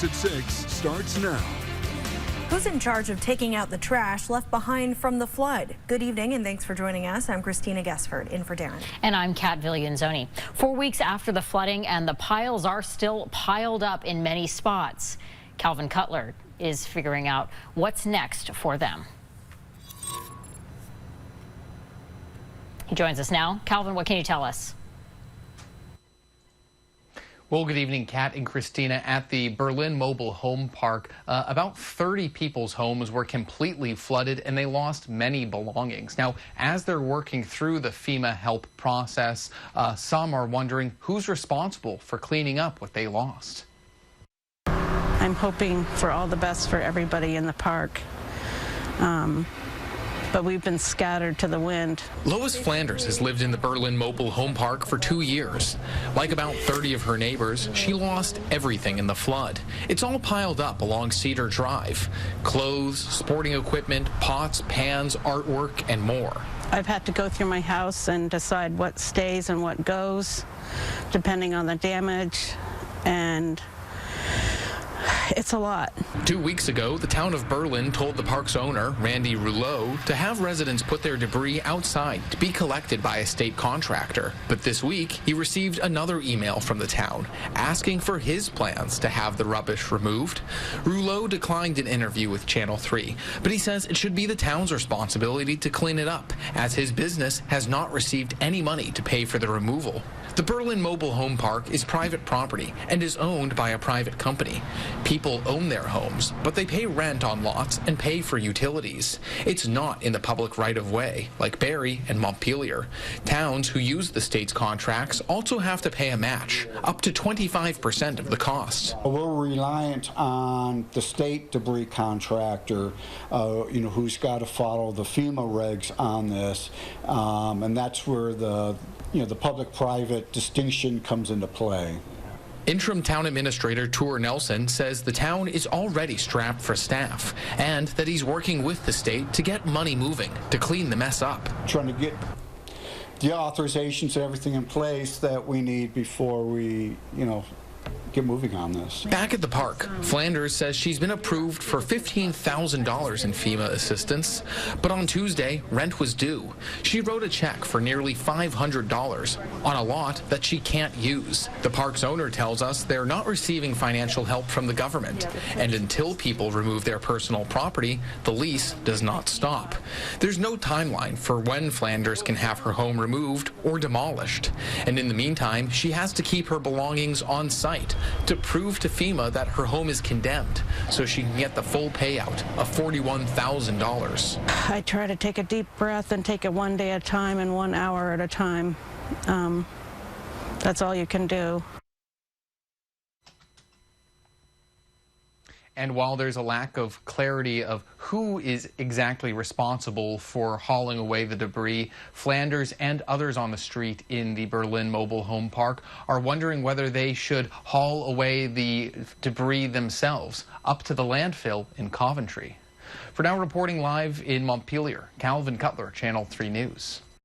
News at 6 starts now. Who's in charge of taking out the trash left behind from the flood? Good evening and thanks for joining us. I'm Christina Gesford in for Darren. And I'm Kat Villianzoni. 4 weeks after the flooding and the piles are still piled up in many spots. Calvin Cutler is figuring out what's next for them. He joins us now. Calvin, what can you tell us? Well, good evening, Kat and Christina. At the Berlin Mobile Home Park, about 30 people's homes were completely flooded and they lost many belongings. Now, as they're working through the FEMA help process, some are wondering who's responsible for cleaning up what they lost. I'm hoping for all the best for everybody in the park. But we've been scattered to the wind. Lois Flanders has lived in the Berlin Mobile Home Park for 2 years. Like about 30 of her neighbors, she lost everything in the flood. It's all piled up along Cedar Drive. Clothes, sporting equipment, pots, pans, artwork, and more. I've had to go through my house and decide what stays and what goes, depending on the damage, and it's a lot. 2 weeks ago, the town of Berlin told the park's owner, Randy Rouleau, to have residents put their debris outside to be collected by a state contractor. But this week, he received another email from the town asking for his plans to have the rubbish removed. Rouleau declined an interview with Channel 3, but he says it should be the town's responsibility to clean it up, as his business has not received any money to pay for the removal. The Berlin Mobile Home Park is private property and is owned by a private company. People own their homes, but they pay rent on lots and pay for utilities. It's not in the public right-of-way, like Barrie and Montpelier. Towns who use the state's contracts also have to pay a match, up to 25% of the cost. We're reliant on the state debris contractor, who's got to follow the FEMA regs on this, and that's where the public-private distinction comes into play. Interim Town Administrator Tour Nelson says the town is already strapped for staff and that he's working with the state to get money moving to clean the mess up. Trying to get the authorizations and everything in place that we need before we, get moving on this. Back at the park, Flanders says she's been approved for $15,000 in FEMA assistance, but on Tuesday, rent was due. She wrote a check for nearly $500 on a lot that she can't use. The park's owner tells us they're not receiving financial help from the government, and until people remove their personal property, the lease does not stop. There's no timeline for when Flanders can have her home removed or demolished, and in the meantime, she has to keep her belongings on site to prove to FEMA that her home is condemned so she can get the full payout of $41,000. I try to take a deep breath and take it one day at a time and 1 hour at a time. That's all you can do. And while there's a lack of clarity of who is exactly responsible for hauling away the debris, Flanders and others on the street in the Berlin Mobile Home Park are wondering whether they should haul away the debris themselves up to the landfill in Coventry. For now, reporting live in Montpelier, Calvin Cutler, Channel 3 News.